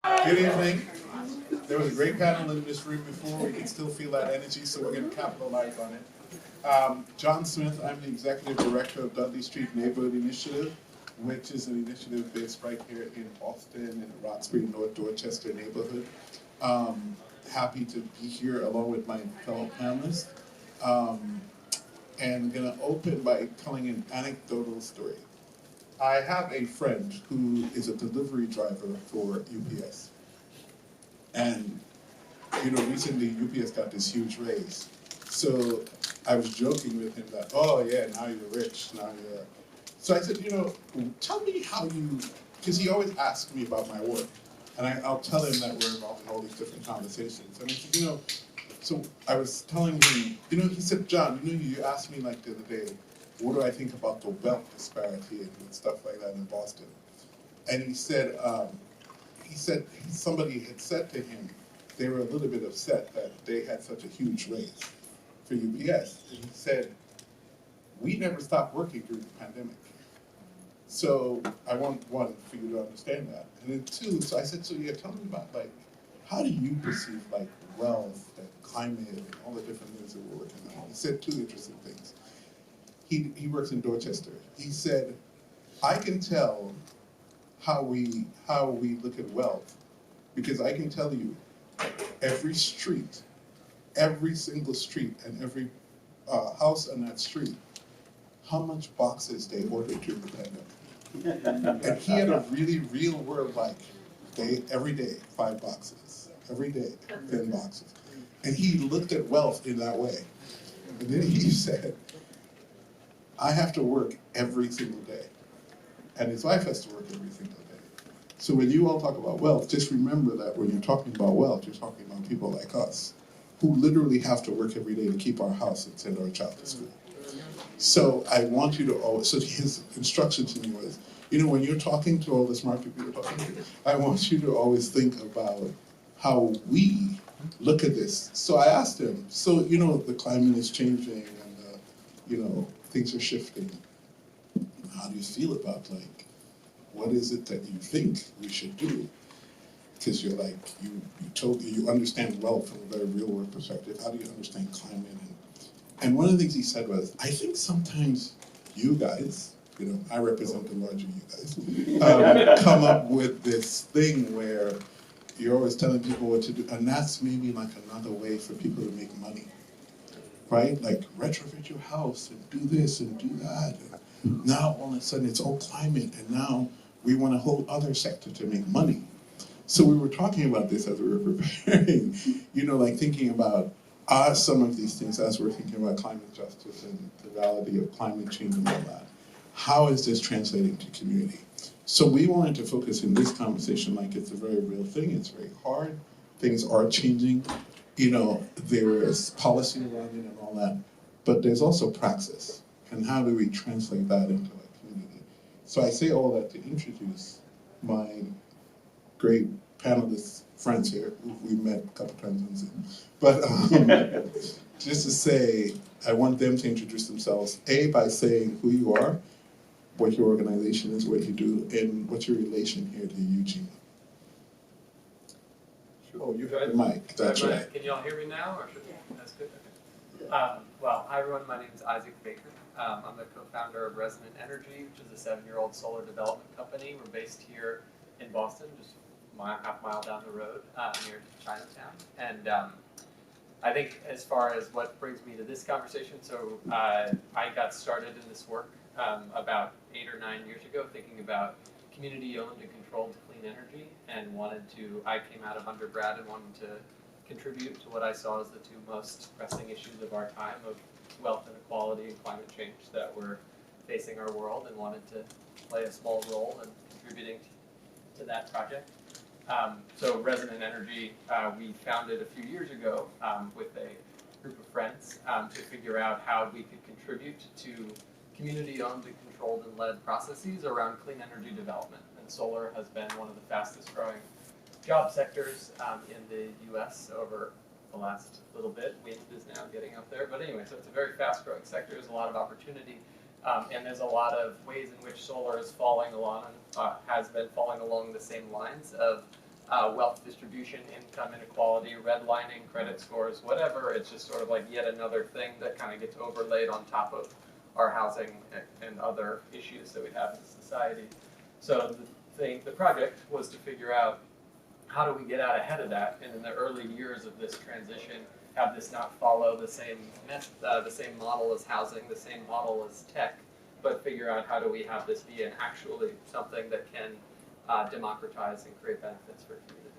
Good evening. There was a great panel in this room before. We can still feel that energy, so we're going to capitalize on it. John Smith, I'm the Executive Director of Dudley Street Neighborhood Initiative, which is an initiative based right here in Boston, in the Roxbury, North Dorchester neighborhood. Happy to be here along with my fellow panelists. And I'm going to open by telling an anecdotal story. I have a friend who is a delivery driver for UPS. And, recently UPS got this huge raise. So I was joking with him that, oh yeah, now you're rich, now you're... So I said, tell me how you, because he always asks me about my work. And I'll tell him that we're involved in all these different conversations. And I said, so I was telling him, he said, John, you asked me like the other day, what do I think about the wealth disparity and stuff like that in Boston? And he said somebody had said to him, they were a little bit upset that they had such a huge raise for UPS. And he said, we never stopped working during the pandemic. So I want, one, for you to understand that. And then two, so I said, so yeah, tell me about how do you perceive wealth and climate and all the different things that we're working on? He said two interesting things. He works in Dorchester. He said, I can tell how we look at wealth because I can tell you every street, every single street and every house on that street, how much boxes they ordered during the pandemic. And he had a really real world every day, 5 boxes. Every day, 10 boxes. And he looked at wealth in that way. And then he said, I have to work every single day. And his wife has to work every single day. So when you all talk about wealth, just remember that when you're talking about wealth, you're talking about people like us, who literally have to work every day to keep our house and send our child to school. So I want you to always, so his instruction to me was, when you're talking to all the smart people you're talking to, I want you to always think about how we look at this. So I asked him, so, the climate is changing and, things are shifting. How do you feel about, what is it that you think we should do? Because you're you understand wealth from a very real world perspective. How do you understand climate? And one of the things he said was, I think sometimes you guys, I represent the larger you guys, come up with this thing where you're always telling people what to do, and that's maybe another way for people to make money, right? Retrofit your house and do this and do that. And now all of a sudden it's all climate, and now we want a whole other sector to make money. So we were talking about this as we were preparing, thinking about are some of these things as we're thinking about climate justice and the reality of climate change and all that. How is this translating to community? So we wanted to focus in this conversation like it's a very real thing. It's very hard. Things are changing. There is policy around it and all that, but there's also praxis. And how do we translate that into a community? So I say all that to introduce my great panelist friends here, who we met a couple times on Zoom. But just to say, I want them to introduce themselves, A, by saying who you are, what your organization is, what you do, and what's your relation here to Eugene. Oh, you have the mic. That's right. Can you all hear me now? Or should that's good? Okay. Well, hi everyone. My name is Isaac Baker. I'm the co-founder of Resonant Energy, which is a 7-year-old solar development company. We're based here in Boston, just half mile down the road near Chinatown. And I think as far as what brings me to this conversation, so I got started in this work about 8 or 9 years ago, thinking about community-owned and controlled clean energy, and I came out of undergrad and wanted to contribute to what I saw as the two most pressing issues of our time of wealth inequality and climate change that were facing our world, and wanted to play a small role in contributing to that project. So Resonant Energy, we founded a few years ago with a group of friends to figure out how we could contribute to community-owned and controlled and led processes around clean energy development. And solar has been one of the fastest growing job sectors in the US over the last little bit. Wind is now getting up there. But anyway, so it's a very fast growing sector. There's a lot of opportunity. And there's a lot of ways in which solar is falling along, has been falling along the same lines of wealth distribution, income inequality, redlining, credit scores, whatever. It's just sort of like yet another thing that kind of gets overlaid on top of our housing and other issues that we have in society. So the project was to figure out how do we get out ahead of that, and in the early years of this transition, have this not follow the same model as housing, the same model as tech, but figure out how do we have this be actually something that can democratize and create benefits for communities.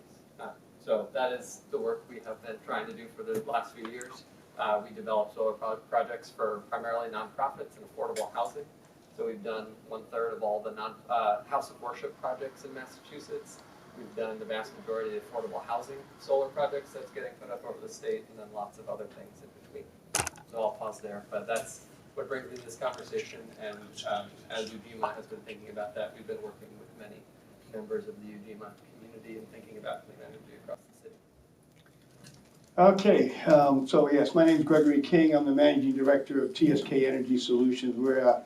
So that is the work we have been trying to do for the last few years. We develop solar projects for primarily nonprofits and affordable housing. So we've done 1/3 of all the house of worship projects in Massachusetts. We've done the vast majority of affordable housing solar projects that's getting put up over the state, and then lots of other things in between. So I'll pause there, but that's what brings me to this conversation. And as UGMA has been thinking about that, we've been working with many members of the UGMA community and thinking about clean energy across the city. Okay, so yes, my name is Gregory King. I'm the Managing Director of TSK Energy Solutions. We're a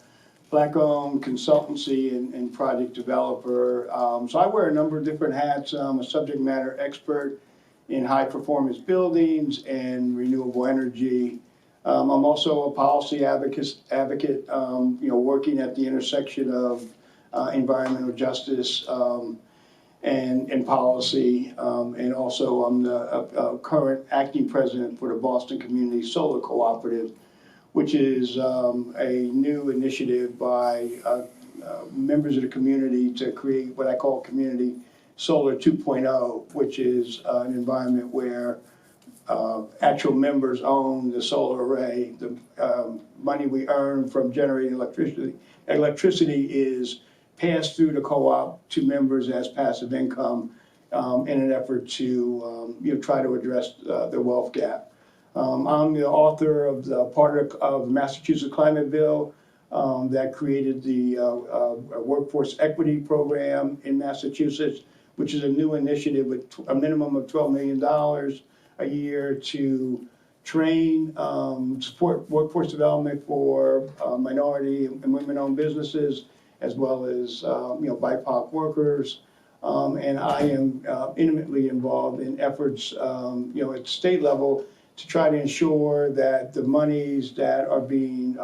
Black-owned consultancy and project developer. So I wear a number of different hats. I'm a subject matter expert in high-performance buildings and renewable energy. I'm also a policy advocate, working at the intersection of environmental justice and policy. And also I'm the current acting president for the Boston Community Solar Cooperative, which is a new initiative by members of the community to create what I call Community Solar 2.0, which is an environment where actual members own the solar array. The money we earn from generating electricity is passed through the co-op to members as passive income in an effort to try to address the wealth gap. I'm the author of the part of the Massachusetts Climate Bill that created the Workforce Equity Program in Massachusetts, which is a new initiative with a minimum of $12 million a year to train, support workforce development for minority and women-owned businesses, as well as BIPOC workers. And I am intimately involved in efforts at state level to try to ensure that the monies that are being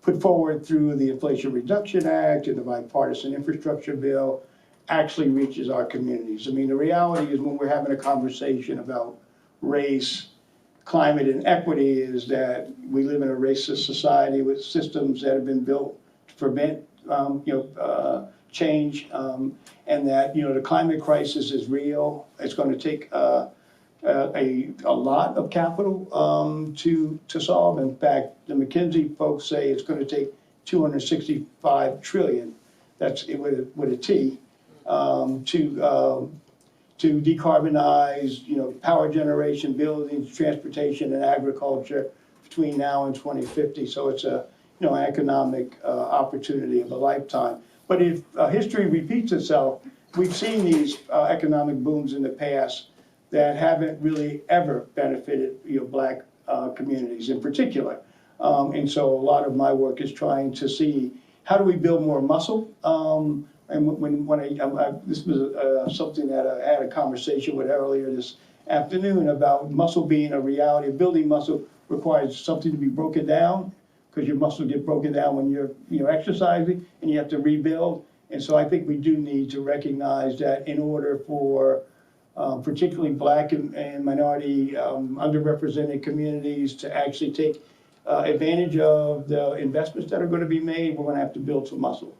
put forward through the Inflation Reduction Act and the bipartisan infrastructure bill actually reaches our communities. I mean, the reality is when we're having a conversation about race, climate, and equity is that we live in a racist society with systems that have been built to prevent change, and that the climate crisis is real. It's going to take a lot of capital to solve. In fact, the McKinsey folks say it's going to take $265 trillion. That's with a T to decarbonize, power generation, buildings, transportation, and agriculture between now and 2050. So it's a economic opportunity of a lifetime. But if history repeats itself, we've seen these economic booms in the past that haven't really ever benefited Black communities in particular. And so a lot of my work is trying to see how do we build more muscle. And this was something that I had a conversation with earlier this afternoon about muscle being a reality. Building muscle requires something to be broken down, because your muscle get broken down when you're exercising and you have to rebuild. And so I think we do need to recognize that in order for particularly Black and minority underrepresented communities to actually take advantage of the investments that are going to be made, we're going to have to build some muscle.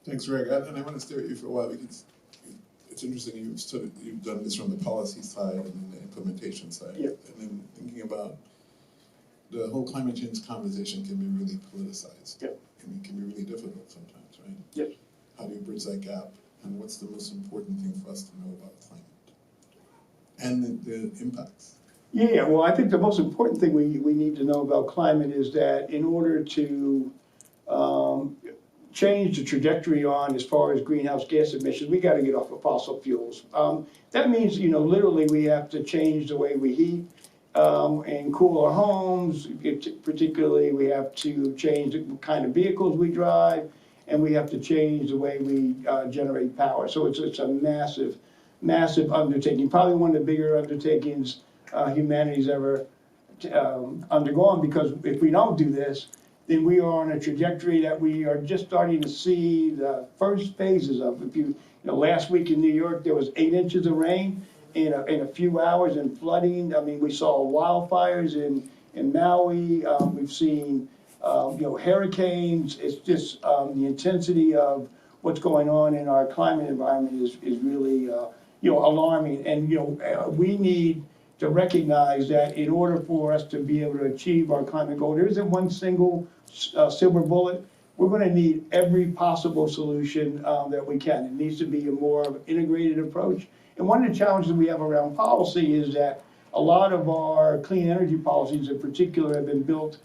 Thanks, Greg. And I want to stay with you for a while because it's interesting you've done this from the policy side and then the implementation side. Yep. And then thinking about the whole climate change conversation can be really politicized. Yep. And it can be really difficult sometimes, right? Yep. How do you bridge that gap? And what's the most important thing for us to know about climate? And the impacts. Yeah, well, I think the most important thing we need to know about climate is that in order to change the trajectory on as far as greenhouse gas emissions, we got to get off of fossil fuels. That means, literally we have to change the way we heat and cool our homes. Particularly, we have to change the kind of vehicles we drive, and we have to change the way we generate power. So it's a massive, massive undertaking, probably one of the bigger undertakings humanity's ever undergone, because if we don't do this, then we are on a trajectory that we are just starting to see the first phases of. If you know, last week in New York, there was 8 inches of rain in a few hours, and flooding. I mean, we saw wildfires in Maui. We've seen you know, hurricanes. It's just the intensity of what's going on in our climate environment is really you know, alarming. And you know, we need to recognize that in order for us to be able to achieve our climate goal, there isn't one single silver bullet. We're going to need every possible solution that we can. It needs to be a more integrated approach. And one of the challenges we have around policy is that a lot of our clean energy policies in particular have been built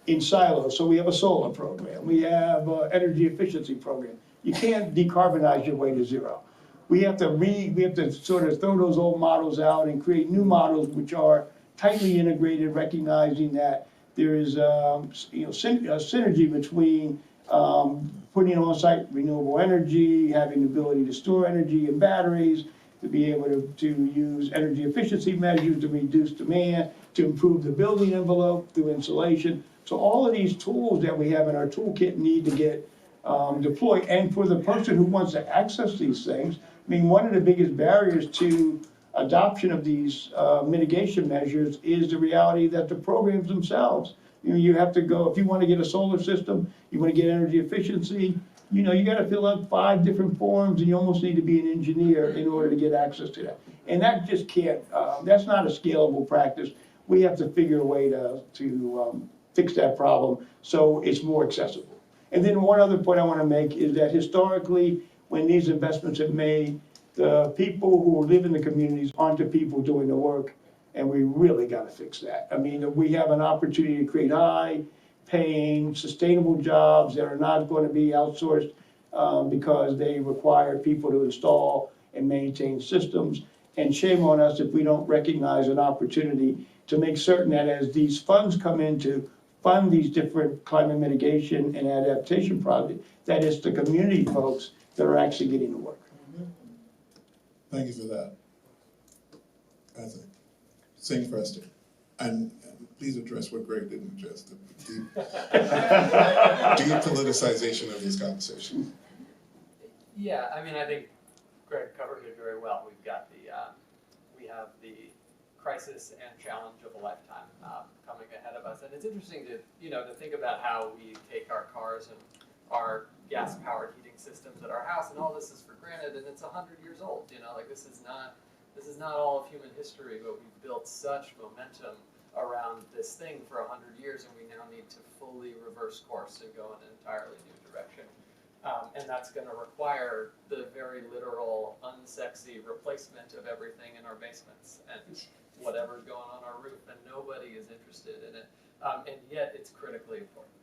in silos. So we have a solar program, we have an energy efficiency program. You can't decarbonize your way to zero. We have to sort of throw those old models out and create new models which are tightly integrated, recognizing that there is you know, a synergy between putting on-site renewable energy, having the ability to store energy in batteries, to be able to use energy efficiency measures to reduce demand, to improve the building envelope through insulation. So all of these tools that we have in our toolkit need to get deployed. And for the person who wants to access these things, I mean, one of the biggest barriers to adoption of these mitigation measures is the reality that the programs themselves, you know, you have to go, if you want to get a solar system, you want to get energy efficiency, you know, you got to fill out 5 different forms, and you almost need to be an engineer in order to get access to that. And that just can't, that's not a scalable practice. We have to figure a way to fix that problem so it's more accessible. And then one other point I want to make is that historically, when these investments have made, the people who live in the communities aren't the people doing the work, and we really got to fix that. I mean, we have an opportunity to create high-paying, sustainable jobs that are not going to be outsourced because they require people to install and maintain systems. And shame on us if we don't recognize an opportunity to make certain that as these funds come in to fund these different climate mitigation and adaptation projects, that it's the community folks that are actually getting the work. Thank you for that. Isaac, same question. And please address what Greg didn't address, the depoliticization of this conversation. Yeah, I mean, I think Greg covered it very well. We've got we have the crisis and challenge of a lifetime coming ahead of us, and it's interesting to to think about how we take our cars and our gas-powered heating systems at our house, and all this is for granted, and it's 100 years old. Like this is not all of human history, but we've built such momentum around this thing for 100 years, and we now need to fully reverse course and go in an entirely new direction. And that's going to require the very literal, unsexy replacement of everything in our basements and whatever's going on our roof, and nobody is interested in it. And yet it's critically important.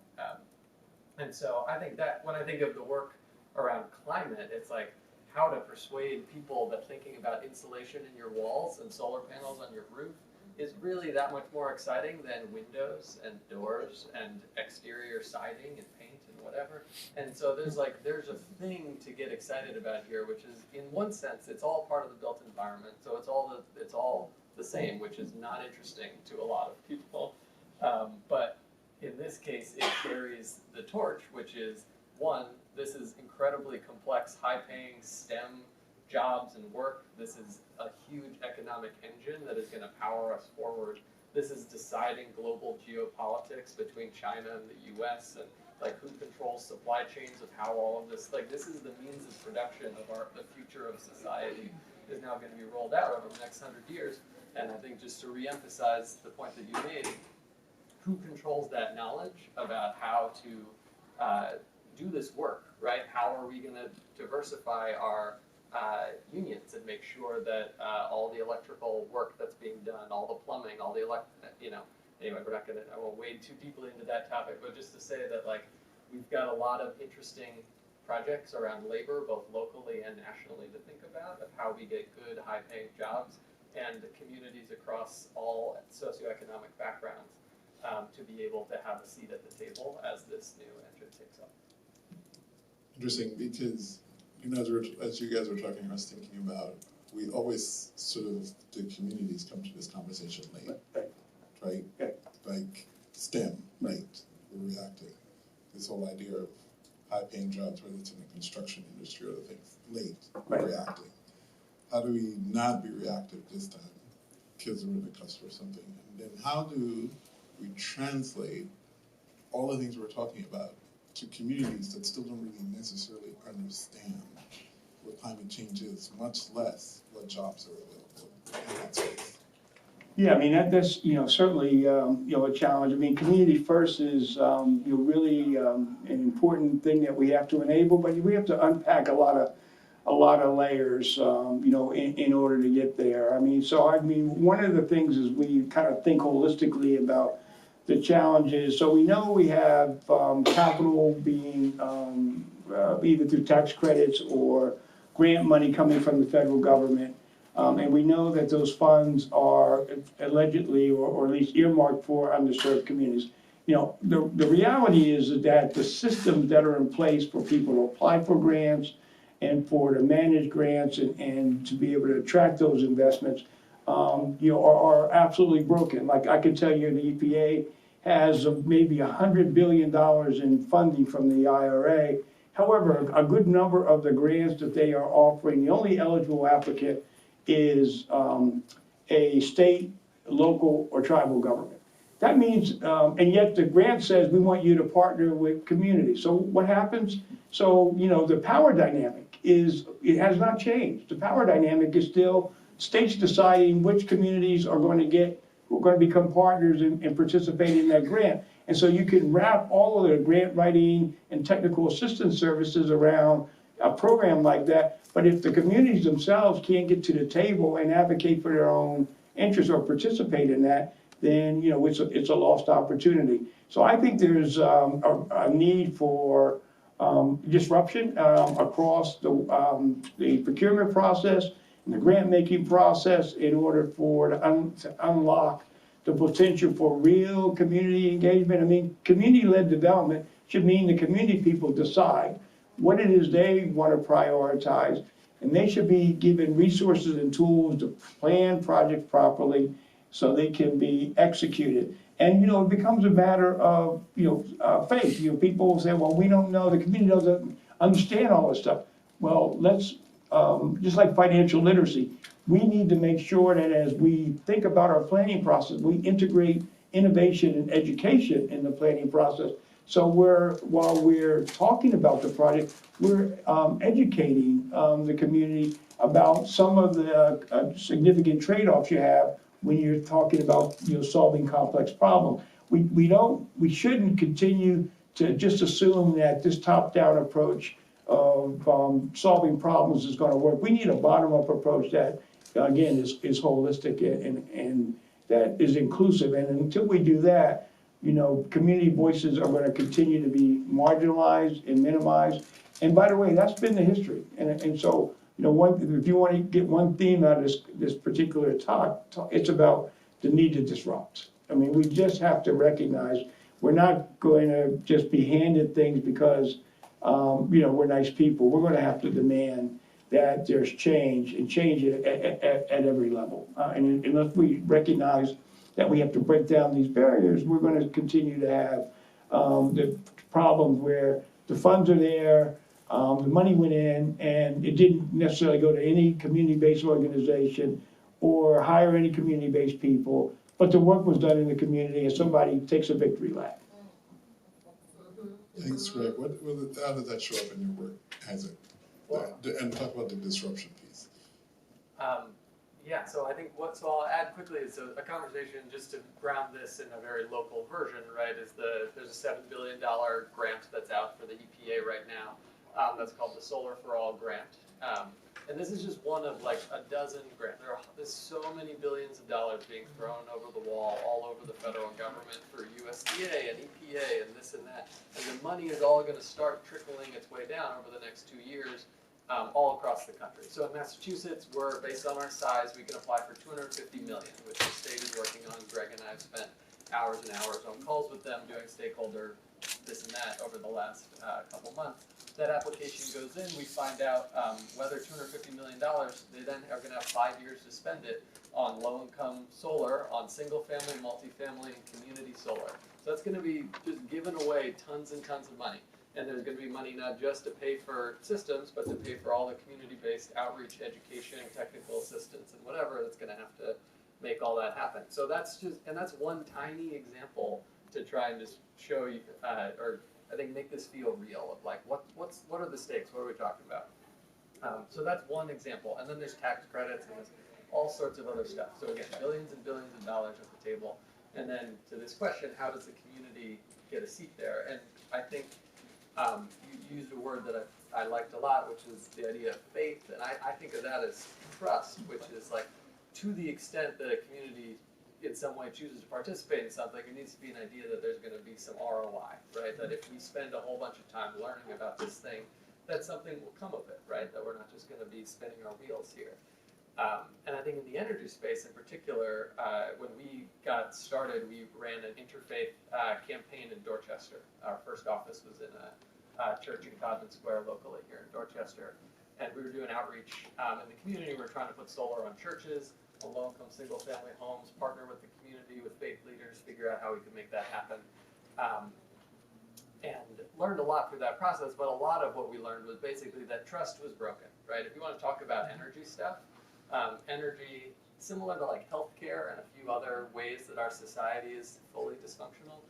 And so I think that when I think of the work around climate, it's like how to persuade people that thinking about insulation in your walls and solar panels on your roof is really that much more exciting than windows and doors and exterior siding and paint and whatever. And so there's a thing to get excited about here, which is, in one sense, it's all part of the built environment, so it's all the same, which is not interesting to a lot of people. But in this case, it carries the torch, which is, one, this is incredibly complex, high-paying STEM jobs and work. This is a huge economic engine that is going to power us forward. This is deciding global geopolitics between China and the US, and who controls supply chains of how all of this, this is the means of production of the future of society is now going to be rolled out over the next 100 years. And I think, just to reemphasize the point that you made, who controls that knowledge about how to do this work, right? How are we going to diversify our unions and make sure that all the electrical work that's being done, all the plumbing, all the anyway, I won't wade too deeply into that topic, but just to say that we've got a lot of interesting projects around labor, both locally and nationally, to think about, of how we get good, high-paying jobs and communities across all socioeconomic backgrounds to be able to have a seat at the table as this new engine takes off. Interesting, because, you know, as you guys were talking, I was thinking about, we always sort of, the communities come to this conversation late, right? Yeah. Like STEM, late, we're reacting. This whole idea of high-paying jobs, whether it's in the construction industry or other things, late, we're reacting. How do we not be reactive this time? Kids are in the cusp or something. And then how do we translate all the things we're talking about to communities that still don't really necessarily understand what climate change is, much less what jobs are available in that space? Yeah, I mean, that's, certainly, a challenge. I mean, community first is, really an important thing that we have to enable, but we have to unpack a lot of layers, in order to get there. I mean, one of the things is we kind of think holistically about the challenges. So we know we have capital being either through tax credits or grant money coming from the federal government. And we know that those funds are allegedly, or at least earmarked for underserved communities. The reality is that the systems that are in place for people to apply for grants and for to manage grants and to be able to attract those investments, are absolutely broken. Like I can tell you, the EPA has maybe $100 billion in funding from the IRA. However, a good number of the grants that they are offering, the only eligible applicant is a state, local, or tribal government. That means, and yet the grant says we want you to partner with communities. So what happens? So, the power dynamic it has not changed. The power dynamic is still states deciding which communities are going to become partners and participate in that grant. And so you can wrap all of the grant writing and technical assistance services around a program like that. But if the communities themselves can't get to the table and advocate for their own interests or participate in that, then it's a lost opportunity. So I think there's a need for disruption across the procurement process and the grant making process in order to unlock the potential for real community engagement. I mean, community-led development should mean the community people decide what it is they want to prioritize, and they should be given resources and tools to plan projects properly so they can be executed. And it becomes a matter of faith. People say, well, we don't know, the community doesn't understand all this stuff. Well, let's just like financial literacy, we need to make sure that as we think about our planning process, we integrate innovation and education in the planning process. So while we're talking about the project, we're educating the community about some of the significant trade-offs you have when you're talking about solving complex problems. We shouldn't continue to just assume that this top-down approach of solving problems is going to work. We need a bottom-up approach that, again, is holistic and that is inclusive. And until we do that, community voices are going to continue to be marginalized and minimized. And by the way, that's been the history. And so, if you want to get one theme out of this particular talk, it's about the need to disrupt. I mean, we just have to recognize we're not going to just be handed things because, we're nice people. We're going to have to demand that there's change and change at every level. And unless we recognize that we have to break down these barriers, we're going to continue to have the problems where the funds are there, the money went in, and it didn't necessarily go to any community-based organization or hire any community-based people, but the work was done in the community and somebody takes a victory lap. Thanks, Greg. How does that show up in your work? Has it? And talk about the disruption piece. Yeah, so I think so I'll add quickly is a conversation just to ground this in a very local version, right? There's a $7 billion grant that's out for the EPA right now. That's called the Solar for All grant. And this is just one of like a dozen grants. There's so many billions of dollars being thrown over the wall all over the federal government for USDA and EPA and this and that. And the money is all going to start trickling its way down over the next 2 years all across the country. So in Massachusetts, based on our size, we can apply for $250 million, which the state is working on. Greg and I have spent hours and hours on calls with them doing stakeholder this and that over the last couple months. that application goes in, we find out whether $250 million, they then are going to have 5 years to spend it on low-income solar, on single-family, multifamily, and community solar. So that's going to be just giving away tons and tons of money. And there's going to be money not just to pay for systems, but to pay for all the community-based outreach, education, technical assistance, and whatever that's going to have to make all that happen. So that's just, and that's one tiny example to try and just show you, or I think make this feel real of like, what are the stakes? What are we talking about? So that's one example. And then there's tax credits and there's all sorts of other stuff. So again, billions and billions of dollars at the table. And then to this question, how does the community get a seat there? And I think you used a word that I liked a lot, which is the idea of faith. And I think of that as trust, which is like, to the extent that a community in some way chooses to participate in something, there needs to be an idea that there's going to be some ROI, right? That if we spend a whole bunch of time learning about this thing, that something will come of it, right? That we're not just going to be spinning our wheels here. And I think in the energy space in particular, when we got started, we ran an interfaith campaign in Dorchester. Our first office was in a church in Codman Square locally here in Dorchester. And we were doing outreach in the community. We were trying to put solar on churches, on low-income single-family homes, partner with the community, with faith leaders, figure out how we could make that happen. And learned a lot through that process, but a lot of what we learned was basically that trust was broken, right? If you want to talk about energy stuff, energy, similar to like healthcare and a few other ways that our society is fully dysfunctional,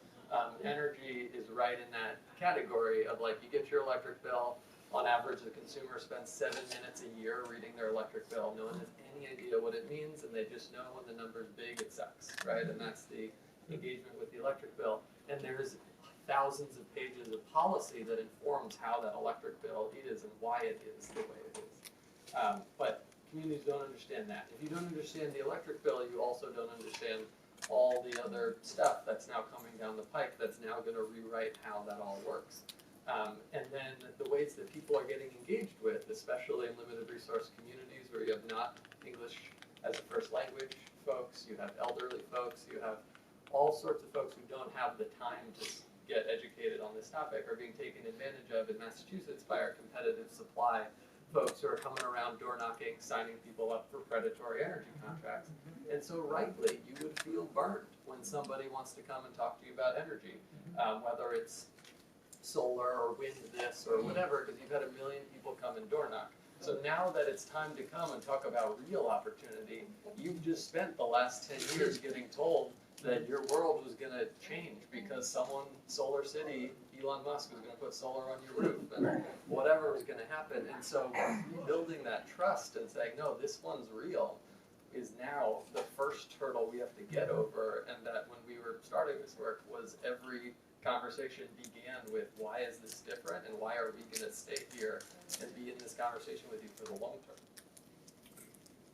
energy is right in that category of like, you get your electric bill. On average, the consumer spends 7 minutes a year reading their electric bill. No one has any idea what it means, and they just know when the number's big, it sucks, right? And that's the engagement with the electric bill. And there's thousands of pages of policy that informs how that electric bill is and why it is the way it is. But communities don't understand that. If you don't understand the electric bill, you also don't understand all the other stuff that's now coming down the pike that's now going to rewrite how that all works. And then the ways that people are getting engaged with, especially in limited resource communities where you have not English as a first language folks, you have elderly folks, you have all sorts of folks who don't have the time to get educated on this topic, are being taken advantage of in Massachusetts by our competitive supply folks who are coming around door knocking, signing people up for predatory energy contracts. And so rightly, you would feel burned when somebody wants to come and talk to you about energy, whether it's solar or wind this or whatever, because you've had 1 million people come and door knock. So now that it's time to come and talk about real opportunity, you've just spent the last 10 years getting told that your world was going to change because someone, Solar City, Elon Musk was going to put solar on your roof and whatever was going to happen. And so rebuilding that trust and saying, no, this one's real, is now the first hurdle we have to get over. And that when we were starting this work was every conversation began with why is this different and why are we going to stay here and be in this conversation with you for the long term.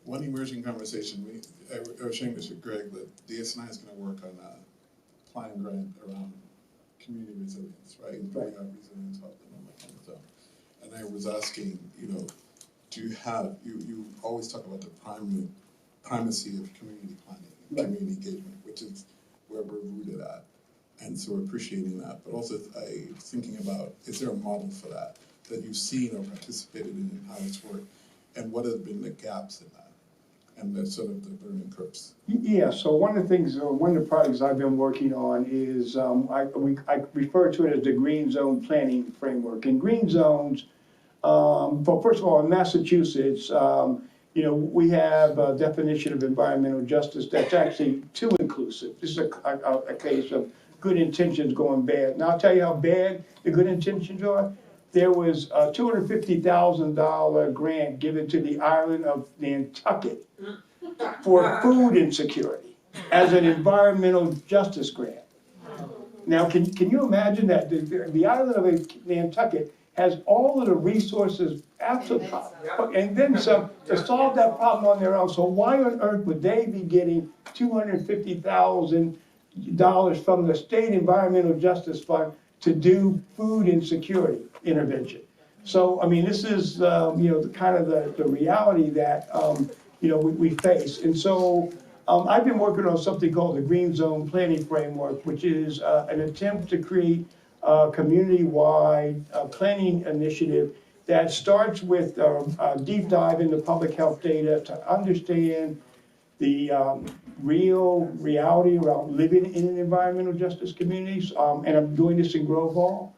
One emerging conversation, I was sharing this with Greg, that DSNI is going to work on a plan grant around community resilience, right? And building out resilience hub and all that kind of stuff. And I was asking, do you have, you always talk about the primacy of community planning, community engagement, which is where we're rooted at. And so appreciating that, but also thinking about, is there a model for that you've seen or participated in how it's worked, and what have been the gaps in that, and the sort of the learning curves? Yeah, so one of the things, one of the projects I've been working on is, I refer to it as the Green Zone Planning Framework. And green zones, well, first of all, in Massachusetts, we have a definition of environmental justice that's actually too inclusive. This is a case of good intentions going bad. Now I'll tell you how bad the good intentions are. There was a $250,000 grant given to the island of Nantucket for food insecurity as an environmental justice grant. Now, can you imagine that the island of Nantucket has all of the resources, absolutely, and then some, to solve that problem on their own. So why on earth would they be getting $250,000 from the State Environmental Justice Fund to do food insecurity intervention? So, I mean, this is, kind of the reality that, we face. And so I've been working on something called the Green Zone Planning Framework, which is an attempt to create community-wide planning initiative that starts with a deep dive into public health data to understand the reality around living in an environmental justice communities. And I'm doing this in Grove Hall,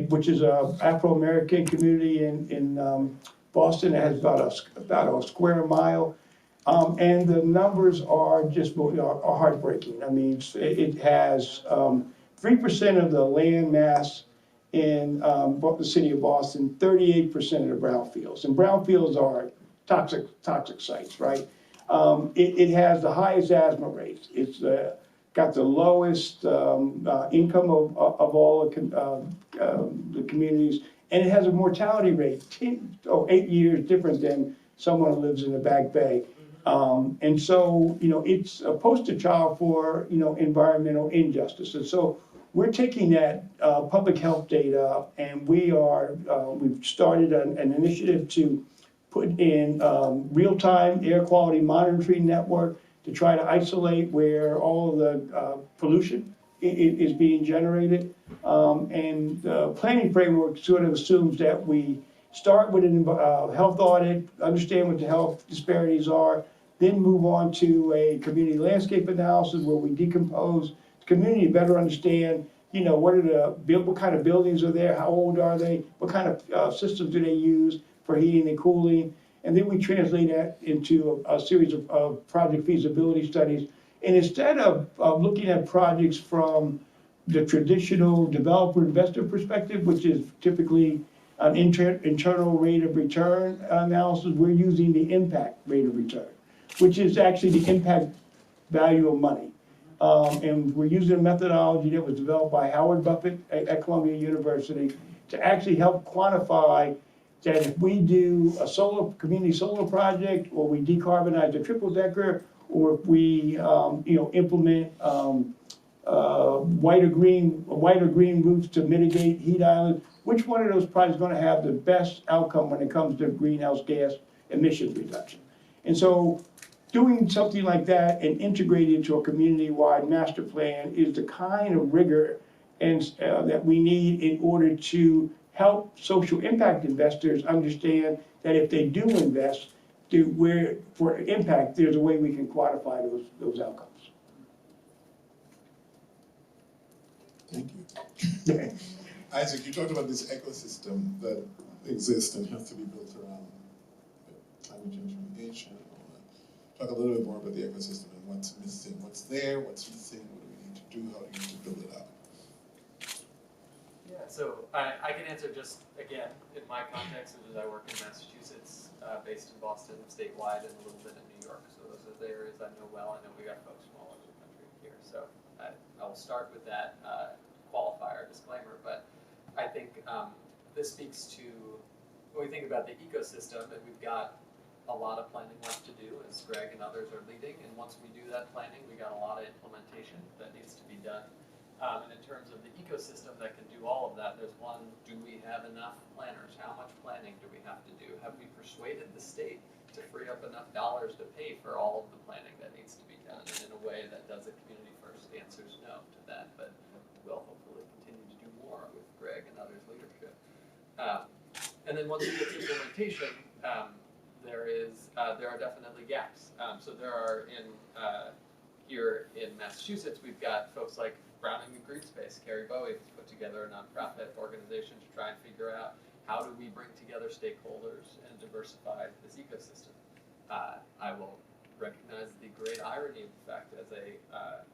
which is a Afro-American community in Boston. It has about a square mile. And the numbers are just are heartbreaking. I mean, it has 3% of the land mass in the city of Boston, 38% of the brownfields. And brownfields are toxic sites, right? It has the highest asthma rates. It's got the lowest income of all the communities, and it has a mortality rate 8 years different than someone who lives in the Back Bay. And so, it's a poster child for, environmental injustice. And so we're taking that public health data, and we've started an initiative to put in real-time air quality monitoring network to try to isolate where all of the pollution is being generated. And the planning framework sort of assumes that we start with a health audit, understand what the health disparities are, then move on to a community landscape analysis where we decompose the community to better understand, what kind of buildings are there, how old are they, what kind of systems do they use for heating and cooling, and then we translate that into a series of project feasibility studies. And instead of looking at projects from the traditional developer investor perspective, which is typically an internal rate of return analysis, we're using the impact rate of return, which is actually the impact value of money. And we're using a methodology that was developed by Howard Buffett at Columbia University to actually help quantify that if we do a community solar project, or we decarbonize a triple decker, or if we implement white or green roofs to mitigate heat islands, which one of those projects is going to have the best outcome when it comes to greenhouse gas emissions reduction? And so doing something like that and integrating into a community-wide master plan is the kind of rigor that we need in order to help social impact investors understand that if they do invest, for impact, there's a way we can quantify those outcomes. Thank you. Isaac, you talked about this ecosystem that exists and has to be built around climate change mitigation. I want to talk a little bit more about the ecosystem and what's missing, what's there, what's missing, what do we need to do, how do we need to build it out? Yeah, so I can answer just, again, in my context, which is I work in Massachusetts, based in Boston, statewide, and a little bit in New York. So those are the areas I know well. I know we got folks from all over the country here. So I will start with that qualifier, disclaimer. But I think this speaks to, when we think about the ecosystem, and we've got a lot of planning left to do, as Greg and others are leading. And once we do that planning, we got a lot of implementation that needs to be done. And in terms of the ecosystem that can do all of that, there's one, do we have enough planners? How much planning do we have to do? Have we persuaded the state to free up enough dollars to pay for all of the planning that needs to be done? And in a way that does it community first, the answer is no to that, but we'll hopefully continue to do more with Greg and others' leadership. And then once we get to implementation, there are definitely gaps. So there are here in Massachusetts, we've got folks like Browning and Green Space. Carrie Bowie has put together a nonprofit organization to try and figure out how do we bring together stakeholders and diversify this ecosystem. I will recognize the great irony of the fact, as a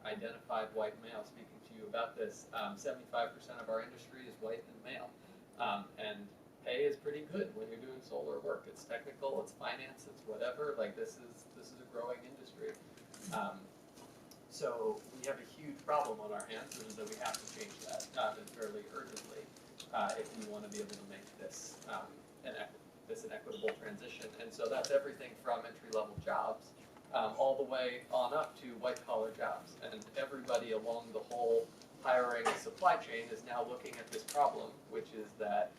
identified white male speaking to you about this, 75% of our industry is white and male. And pay is pretty good when you're doing solar work. It's technical, it's finance, it's whatever. Like this is a growing industry. So we have a huge problem on our hands, which is that we have to change that and fairly urgently if we want to be able to make this an equitable transition. And so that's everything from entry-level jobs all the way on up to white-collar jobs. And everybody along the whole hiring and supply chain is now looking at this problem, which is that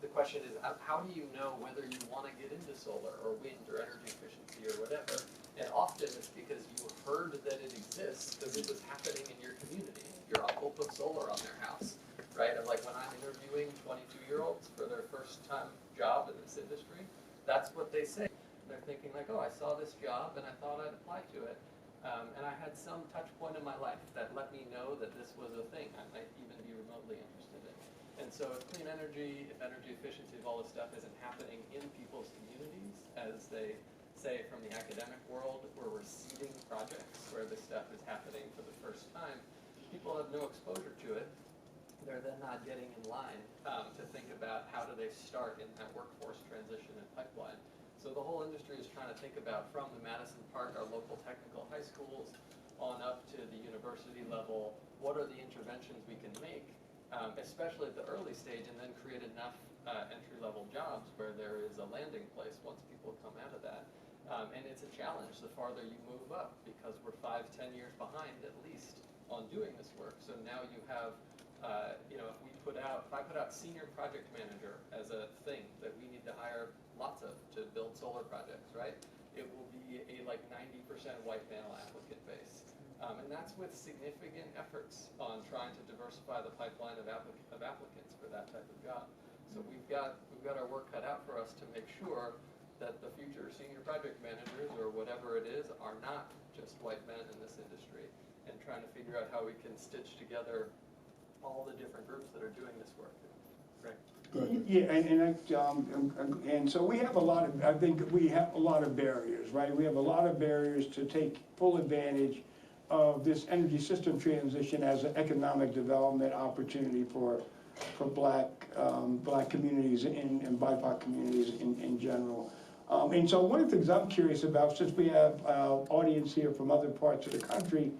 the question is, how do you know whether you want to get into solar or wind or energy efficiency or whatever? And often it's because you heard that it exists because it was happening in your community. Your uncle put solar on their house. I saw this job and I thought I'd apply to it. And I had some touch point in my life that let me know that this was a thing I might even be remotely interested in. And so if clean energy, if energy efficiency, if all this stuff isn't happening in people's communities, as they say from the academic world, where we're seeding projects, where this stuff is happening for the first time, people have no exposure to it. They're then not getting in line to think about how do they start in that workforce transition and pipeline. So the whole industry is trying to think about, from the Madison Park, our local technical high schools, on up to the university level, what are the interventions we can make, especially at the early stage, and then create enough entry-level jobs where there is a landing place once people come out of that. And it's a challenge the farther you move up, because we're 5-10 years behind at least on doing this work. So now you have, if I put out senior project manager as a thing that we need to hire lots of to build solar projects, right? It will be a like 90% white male applicant base. And that's with significant efforts on trying to diversify the pipeline of applicants for that type of job. So we've got our work cut out for us to make sure that the future senior project managers, or whatever it is, are not just white men in this industry, and trying to figure out how we can stitch together all the different groups that are doing this work. Greg? Yeah, and so we have I think we have a lot of barriers, right? We have a lot of barriers to take full advantage of this energy system transition as an economic development opportunity for black communities and BIPOC communities in general. And so one of the things I'm curious about, since we have audience here from other parts of the country,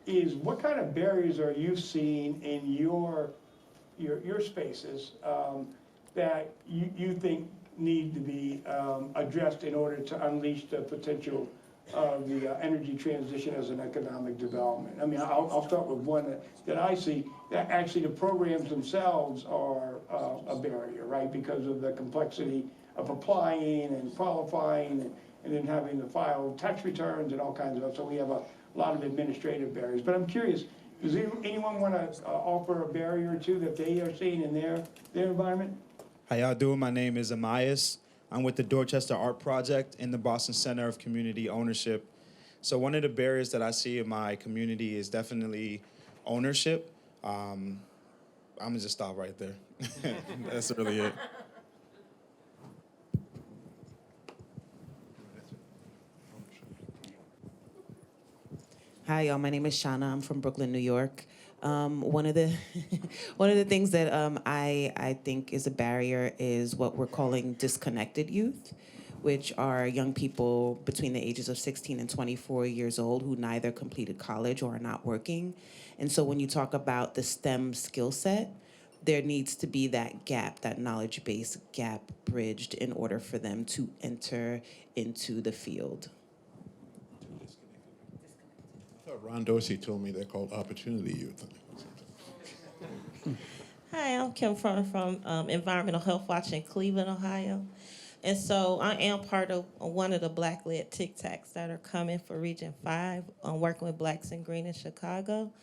is what kind of barriers are you seeing in your spaces that you think need to be addressed in order to unleash the potential of the energy transition as an economic development? I mean, I'll start with one that I see, that actually the programs themselves are a barrier, right? Because of the complexity of applying and qualifying and then having to file tax returns and all kinds of stuff. So we have a lot of administrative barriers. But I'm curious, does anyone want to offer a barrier or two that they are seeing in their environment? How y'all doing? My name is Amias. I'm with the Dorchester Art Project in the Boston Center of Community Ownership. So one of the barriers that I see in my community is definitely ownership. I'm gonna just stop right there. That's really it. Hi, y'all. My name is Shauna. I'm from Brooklyn, New York. One of the one of the things that I think is a barrier is what we're calling disconnected youth, which are young people between the ages of 16 and 24 years old who neither completed college or are not working. And so when you talk about the STEM skill set, there needs to be that gap, that knowledge base gap bridged in order for them to enter into the field. I thought Ron Dorsey told me they're called opportunity youth. Hi, I'm Kim from Environmental Health Watch in Cleveland, Ohio. And so I am part of one of the Black-led Tic Tacs that are coming for Region 5, working with Blacks in Green in Chicago.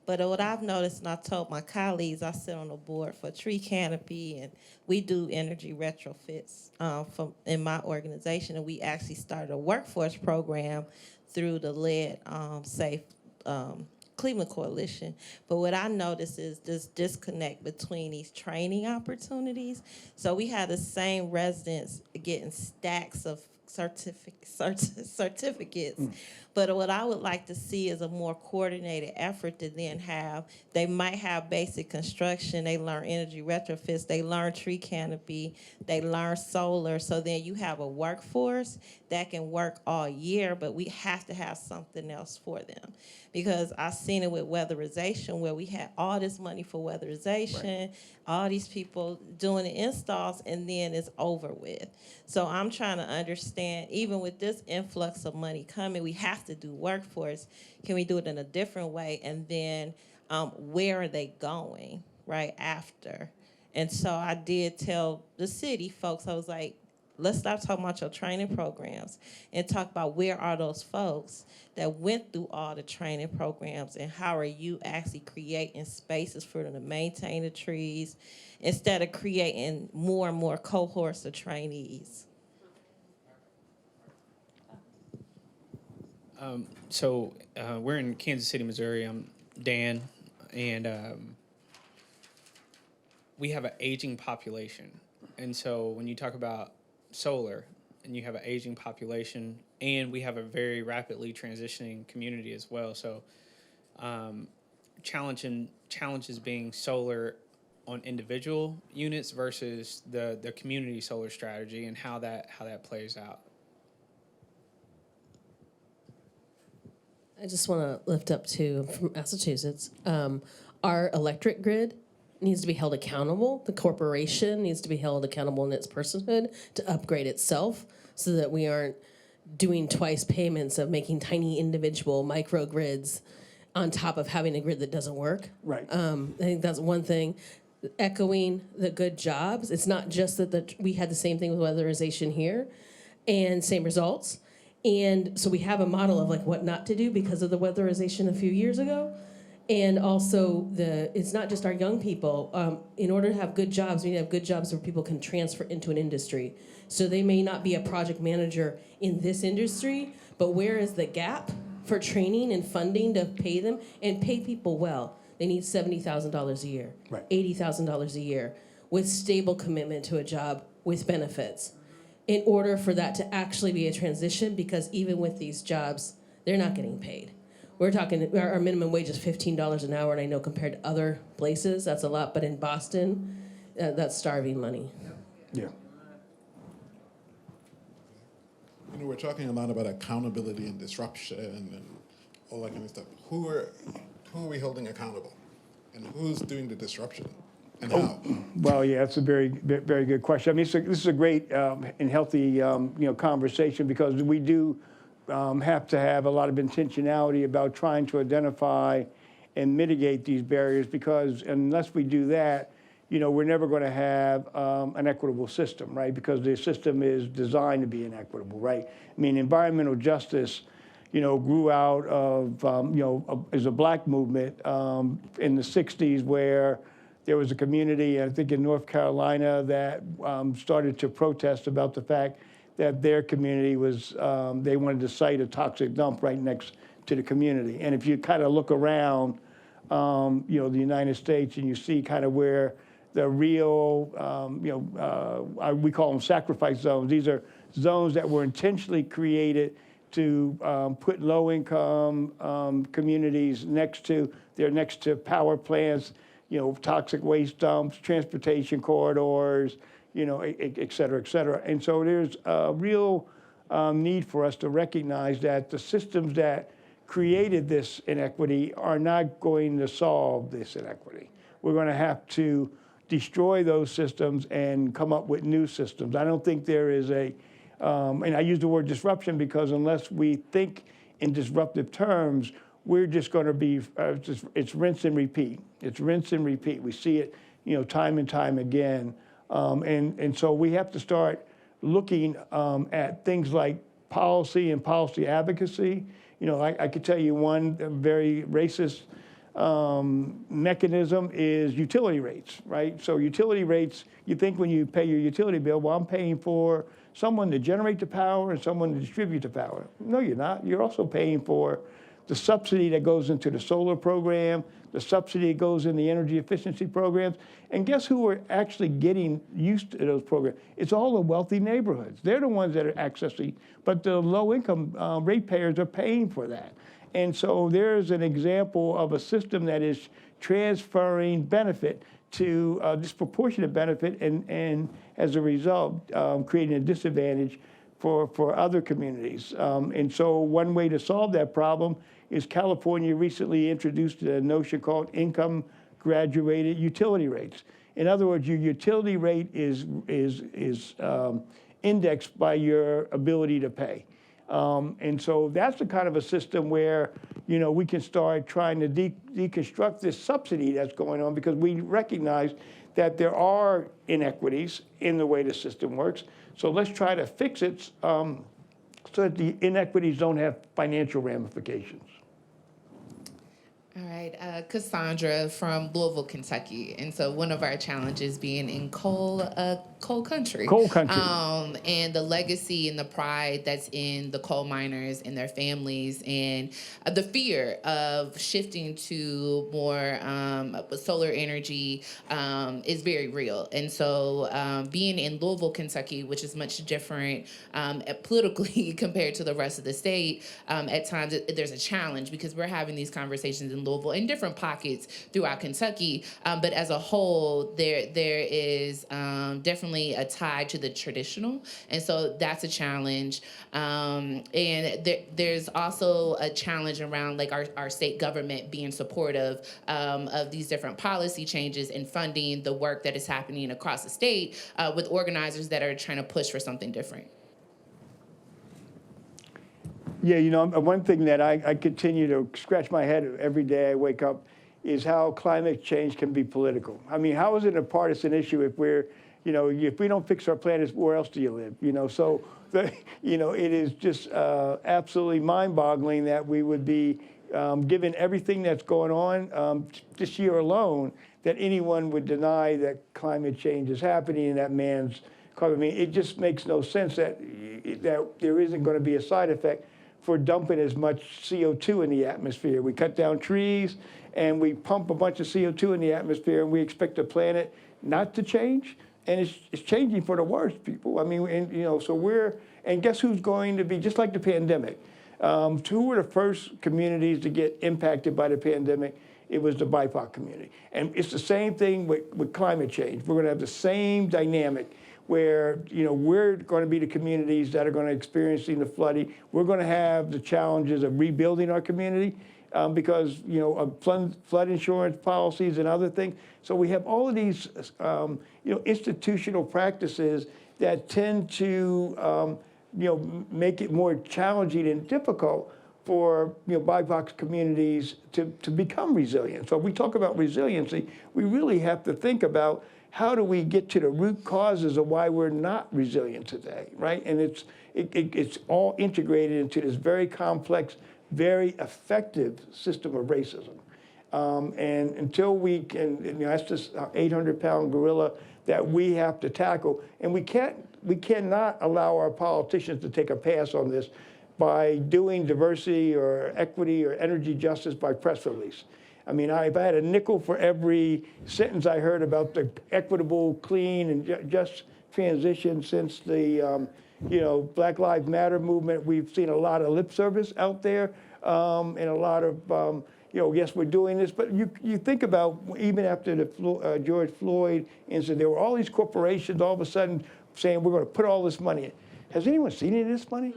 But what I've noticed, and I told my colleagues, I sit on the board for Tree Canopy, and we do energy retrofits in my organization. And we actually started a workforce program through the LED Safe Cleveland Coalition. But what I noticed is this disconnect between these training opportunities. So we had the same residents getting stacks of certificates. But what I would like to see is a more coordinated effort to then have, they might have basic construction, they learn energy retrofits, they learn tree canopy, they learn solar. So then you have a workforce that can work all year, but we have to have something else for them. Because I've seen it with weatherization, where we had all this money for weatherization, right, all these people doing the installs, and then it's over with. So I'm trying to understand, even with this influx of money coming, we have to do workforce. Can we do it in a different way? And then where are they going right after? And so I did tell the city folks, I was like, let's stop talking about your training programs and talk about where are those folks that went through all the training programs, and how are you actually creating spaces for them to maintain the trees instead of creating more and more cohorts of trainees. We're in Kansas City, Missouri. I'm Dan, and we have an aging population. And so when you talk about solar, and you have an aging population, and we have a very rapidly transitioning community as well. So challenges being solar on individual units versus the community solar strategy and how that plays out. I just want to lift up to, from Massachusetts, our electric grid needs to be held accountable. The corporation needs to be held accountable in its personhood to upgrade itself so that we aren't doing twice payments of making tiny individual microgrids on top of having a grid that doesn't work. Right. I think that's one thing. Echoing the good jobs. It's not just that we had the same thing with weatherization here and same results. And so we have a model of like what not to do because of the weatherization a few years ago. And also it's not just our young people. In order to have good jobs, we need to have good jobs where people can transfer into an industry. So they may not be a project manager in this industry, but where is the gap for training and funding to pay them and pay people well? They need $70,000 a year, Right. $80,000 a year with stable commitment to a job with benefits in order for that to actually be a transition, because even with these jobs, they're not getting paid. We're talking, our minimum wage is $15 an hour, and I know compared to other places, that's a lot, but in Boston, that's starving money. Yeah. You know, we're talking a lot about accountability and disruption and all that kind of stuff. Who are we holding accountable? And who's doing the disruption? And how? Well, yeah, it's a very, very good question. I mean, this is a great and healthy, conversation, because we do have to have a lot of intentionality about trying to identify and mitigate these barriers, because unless we do that, we're never going to have an equitable system, right? Because the system is designed to be inequitable, right? I mean, environmental justice, grew out of, as a black movement in the 60s, where there was a community, I think in North Carolina, that started to protest about the fact that their community was, they wanted to site a toxic dump right next to the community. And if you kind of look around, the United States, and you see kind of where the real, we call them sacrifice zones. These are zones that were intentionally created to put low-income communities next to power plants, toxic waste dumps, transportation corridors, et cetera, et cetera. And so there's a real need for us to recognize that the systems that created this inequity are not going to solve this inequity. We're going to have to destroy those systems and come up with new systems. I don't think there is and I use the word disruption because unless we think in disruptive terms, we're just going to be, it's rinse and repeat. It's rinse and repeat. We see it, time and time again. And so we have to start looking at things like policy and policy advocacy. I could tell you one very racist mechanism is utility rates, right? So utility rates, you think when you pay your utility bill, well, I'm paying for someone to generate the power and someone to distribute the power. No, you're not. You're also paying for the subsidy that goes into the solar program, the subsidy that goes in the energy efficiency programs. And guess who are actually getting used to those programs? It's all the wealthy neighborhoods. They're the ones that are accessing, but the low-income ratepayers are paying for that. And so there's an example of a system that is transferring benefit to disproportionate benefit, and as a result, creating a disadvantage for other communities. And so one way to solve that problem is California recently introduced a notion called income graduated utility rates. In other words, your utility rate is indexed by your ability to pay. And so that's the kind of a system where, we can start trying to deconstruct this subsidy that's going on, because we recognize that there are inequities in the way the system works. So let's try to fix it so that the inequities don't have financial ramifications. All right, Cassandra from Louisville, Kentucky. And so one of our challenges being in coal coal country. Coal country. And the legacy and the pride that's in the coal miners and their families, and the fear of shifting to more solar energy is very real. And so being in Louisville, Kentucky, which is much different politically compared to the rest of the state, at times there's a challenge because we're having these conversations in Louisville in different pockets throughout Kentucky, but as a whole, there is definitely a tie to the traditional, and so that's a challenge. And there's also a challenge around like our state government being supportive of these different policy changes and funding the work that is happening across the state with organizers that are trying to push for something different. Yeah, you know, one thing that I continue to scratch my head every day I wake up is how climate change can be political. I mean, how is it a partisan issue if we're, you know, if we don't fix our planet, where else do you live? You know, so, you know, it is just absolutely mind-boggling that we would be, given everything that's going on this year alone, that anyone would deny that climate change is happening and that man's carbon. I mean, it just makes no sense that there isn't going to be a side effect for dumping as much CO2 in the atmosphere. We cut down trees and we pump a bunch of CO2 in the atmosphere and we expect the planet not to change. And it's changing for the worse, people. I mean, and, you know, so and guess who's going to be, just like the pandemic, who were the first communities to get impacted by the pandemic? It was the BIPOC community. And it's the same thing with climate change. We're gonna have the same dynamic where, you know, we're going to be the communities that are going to experience the flooding. We're going to have the challenges of rebuilding our community because, you know, of flood insurance policies and other things. So we have all of these, you know, institutional practices that tend to, you know, make it more challenging and difficult for, you know, BIPOC communities to become resilient. So if we talk about resiliency, we really have to think about how do we get to the root causes of why we're not resilient today, right? And it's all integrated into this very complex, very effective system of racism. And until we can, you know, that's this 800-pound gorilla that we have to tackle. And we cannot allow our politicians to take a pass on this by doing diversity or equity or energy justice by press release. I mean, if I had a nickel for every sentence I heard about the equitable, clean, and just transition since the, you know, Black Lives Matter movement, we've seen a lot of lip service out there and a lot of, you know, yes, we're doing this. But you think about even after the George Floyd incident, there were all these corporations all of a sudden saying we're going to put all this money in. Has anyone seen any of this money?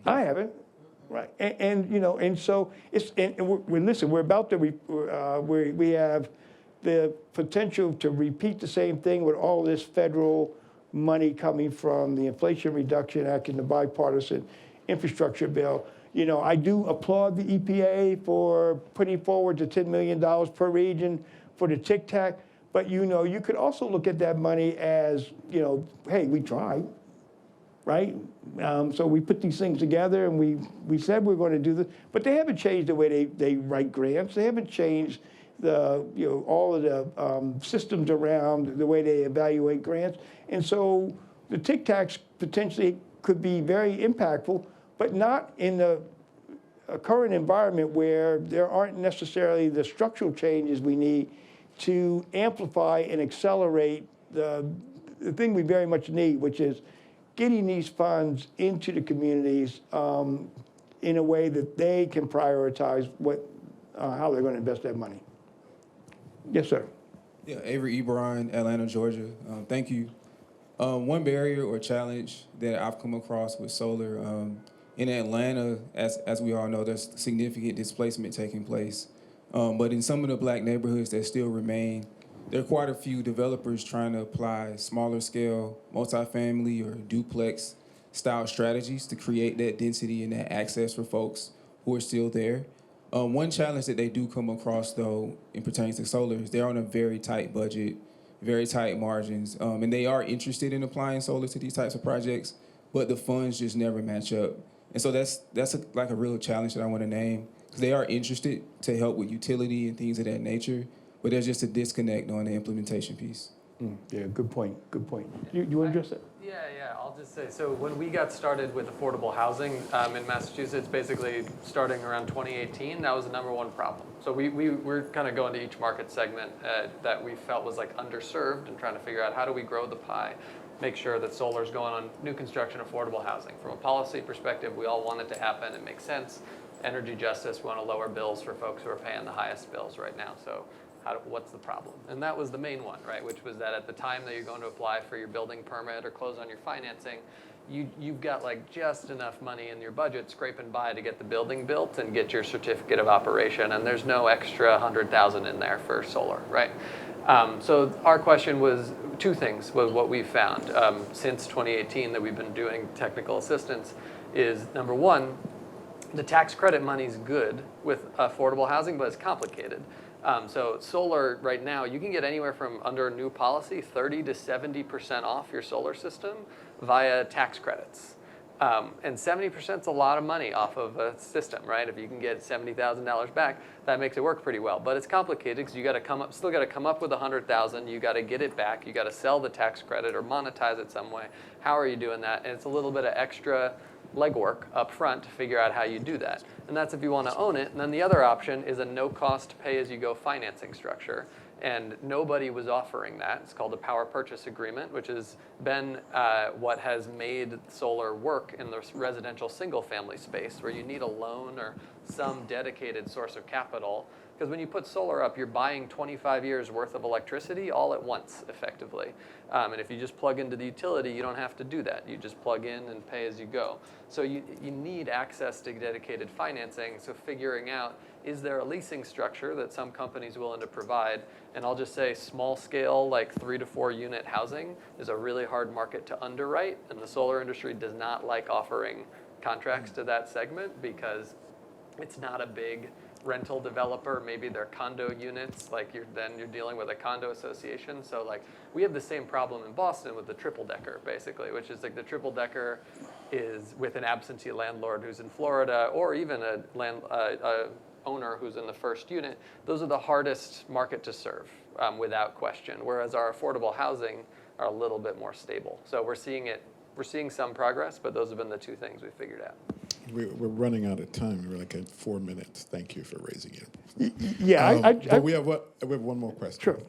I haven't. Right, and you know, and so it's, and we're about to, we have the potential to repeat the same thing with all this federal money coming from the Inflation Reduction Act and the bipartisan infrastructure bill. You know, I do applaud the EPA for putting forward the $10 million per region for the Tic Tac, but you know, you could also look at that money as, you know, hey, we tried. Right? So we put these things together and we said we're going to do this, but they haven't changed the way they write grants. They haven't changed the, you know, all of the systems around the way they evaluate grants. And so the Tic Tacs potentially could be very impactful, but not in the current environment where there aren't necessarily the structural changes we need to amplify and accelerate the thing we very much need, which is getting these funds into the communities in a way that they can prioritize how they're going to invest that money. Yes, sir. Yeah, Avery Ebron, Atlanta, Georgia. Thank you. One barrier or challenge that I've come across with solar in Atlanta, as we all know, there's significant displacement taking place. But in some of the black neighborhoods that still remain, there are quite a few developers trying to apply smaller scale, multifamily or duplex style strategies to create that density and that access for folks who are still there. One challenge that they do come across though, in pertaining to solar, is they're on a very tight budget, very tight margins, and they are interested in applying solar to these types of projects, but the funds just never match up. And so that's like a real challenge that I want to name, because they are interested to help with utility and things of that nature, but there's just a disconnect on the implementation piece. Yeah, good point, good point. You want to address that? Yeah, I'll just say, so when we got started with affordable housing in Massachusetts, basically starting around 2018, that was the number one problem. So we're kind of going to each market segment that we felt was like underserved and trying to figure out how do we grow the pie, make sure that solar's going on new construction affordable housing. From a policy perspective, we all want it to happen, it makes sense. Energy justice, we want to lower bills for folks who are paying the highest bills right now. So what's the problem? And that was the main one, right? Which was that at the time that you're going to apply for your building permit or close on your financing, you've got like just enough money in your budget scraping by to get the building built and get your certificate of operation, and there's no extra 100,000 in there for solar, right? So our question was two things was what we've found since 2018 that we've been doing technical assistance is number one, the tax credit money's good with affordable housing, but it's complicated. So solar right now, you can get anywhere from under a new policy, 30 to 70% off your solar system via tax credits. And 70% is a lot of money off of a system, right? If you can get $70,000 back, that makes it work pretty well. But it's complicated because you got to still got to come up with 100,000. You got to get it back. You got to sell the tax credit or monetize it some way. How are you doing that? And it's a little bit of extra legwork up front to figure out how you do that. And that's if you want to own it. And then the other option is a no-cost pay-as-you-go financing structure. And nobody was offering that. It's called a power purchase agreement, which has been what has made solar work in the residential single-family space, where you need a loan or some dedicated source of capital. Because when you put solar up, you're buying 25 years worth of electricity all at once, effectively. And if you just plug into the utility, you don't have to do that. You just plug in and pay as you go. So you need access to dedicated financing. So figuring out, is there a leasing structure that some companies are willing to provide? And I'll just say small scale, like 3 to 4 unit housing is a really hard market to underwrite. And the solar industry does not like offering contracts to that segment because it's not a big rental developer. Maybe they're condo units, like you're dealing with a condo association. So like we have the same problem in Boston with the triple decker, basically, which is like the triple decker is with an absentee landlord who's in Florida, or even a owner who's in the first unit. Those are the hardest market to serve, without question. Whereas our affordable housing are a little bit more stable. So we're seeing some progress, but those have been the two things we figured out. We're running out of time. We're like at 4 minutes. Thank you for raising it. Yeah, but we have one more question. Sure.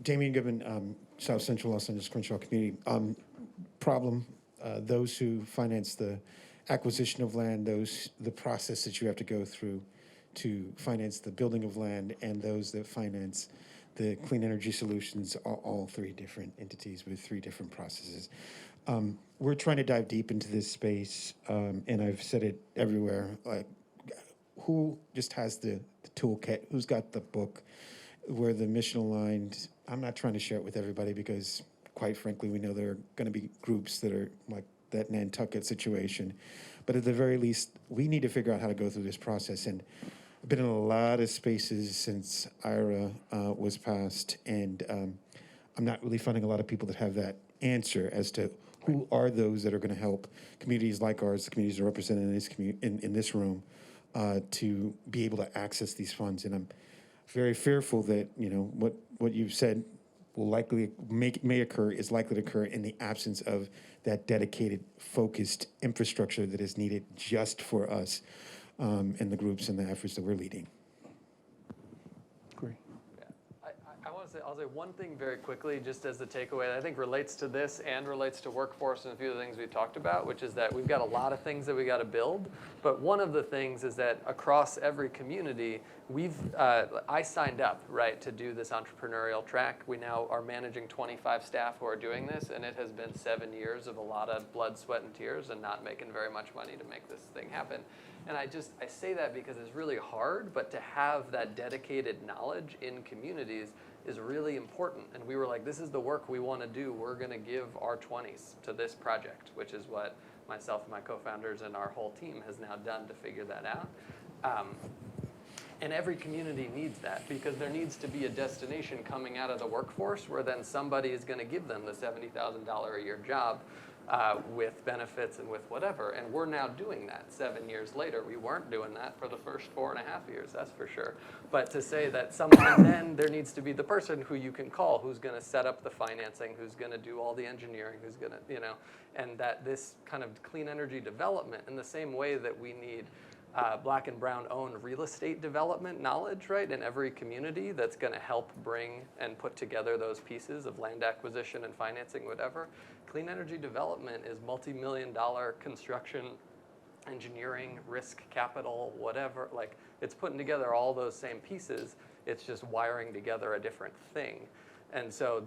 Damian Goodman, South Central Los Angeles Crenshaw Community. Problem, those who finance the acquisition of land, the process that you have to go through to finance the building of land, and those that finance the clean energy solutions are all 3 different entities with 3 different processes. We're trying to dive deep into this space, and I've said it everywhere, like who just has the toolkit, who's got the book, where the mission aligned. I'm not trying to share it with everybody because, quite frankly, we know there are going to be groups that are like that Nantucket situation. But at the very least, we need to figure out how to go through this process. And I've been in a lot of spaces since IRA was passed, and I'm not really finding a lot of people that have that answer as to who are those that are going to help communities like ours, the communities that are represented in this room, to be able to access these funds. And I'm very fearful that what you've said will likely may occur is likely to occur in the absence of that dedicated, focused infrastructure that is needed just for us and the groups and the efforts that we're leading. Great. I'll say one thing very quickly, just as the takeaway that I think relates to this and relates to workforce and a few of the things we talked about, which is that we've got a lot of things that we got to build. But one of the things is that across every community, I signed up, right, to do this entrepreneurial track. We now are managing 25 staff who are doing this, and it has been 7 years of a lot of blood, sweat, and tears and not making very much money to make this thing happen. And I say that because it's really hard, but to have that dedicated knowledge in communities is really important. And we were like, this is the work we want to do. We're going to give our 20s to this project, which is what myself and my co-founders and our whole team has now done to figure that out. And every community needs that, because there needs to be a destination coming out of the workforce where then somebody is going to give them the $70,000 a year job with benefits and with whatever. And we're now doing that 7 years later. We weren't doing that for the first 4.5 years, that's for sure. But to say that someone, then there needs to be the person who you can call, who's going to set up the financing, who's going to do all the engineering, who's going to, and that this kind of clean energy development, in the same way that we need Black and brown owned real estate development knowledge, right, in every community that's going to help bring and put together those pieces of land acquisition and financing, whatever. Clean energy development is multi-million-dollar construction, engineering, risk capital, whatever. Like, it's putting together all those same pieces. It's just wiring together a different thing. And so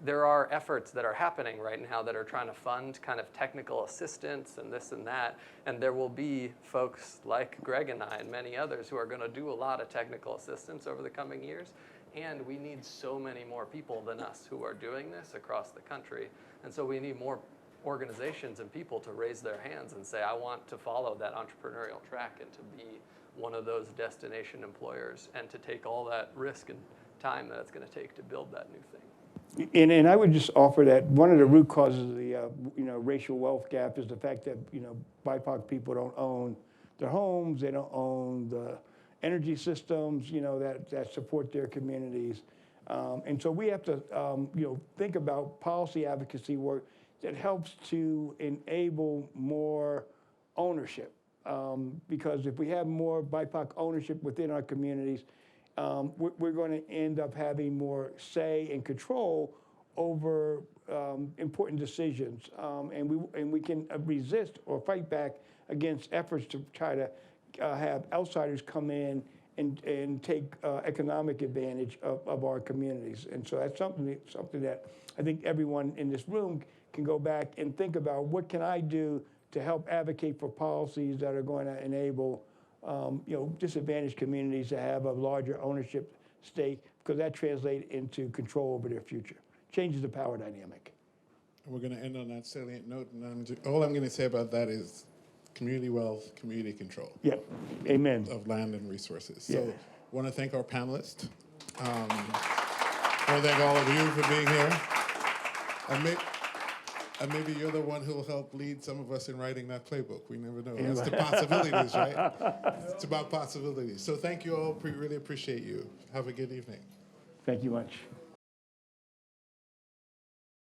there are efforts that are happening right now that are trying to fund kind of technical assistance and this and that. And there will be folks like Greg and I and many others who are going to do a lot of technical assistance over the coming years. And we need so many more people than us who are doing this across the country. And so we need more organizations and people to raise their hands and say, I want to follow that entrepreneurial track and to be one of those destination employers and to take all that risk and time that it's going to take to build that new thing. And I would just offer that one of the root causes of the racial wealth gap is the fact that BIPOC people don't own their homes, they don't own the energy systems that support their communities, and so we have to think about policy advocacy work that helps to enable more ownership, because if we have more BIPOC ownership within our communities, we're going to end up having more say and control over important decisions, and we can resist or fight back against efforts to try to have outsiders come in and take economic advantage of our communities. And so that's something that I think everyone in this room can go back and think about. What can I do to help advocate for policies that are going to enable disadvantaged communities to have a larger ownership stake, because that translates into control over their future, changes the power dynamic. We're going to end on that salient note, and all I'm going to say about that is community wealth, community control. Yeah, amen. Of land and resources. Yeah. So I want to thank our panelists. I want to thank all of you for being here. And maybe you're the one who will help lead some of us in writing that playbook. We never know. That's the possibilities, right? It's about possibilities. So thank you all. Really appreciate you. Have a good evening. Thank you much.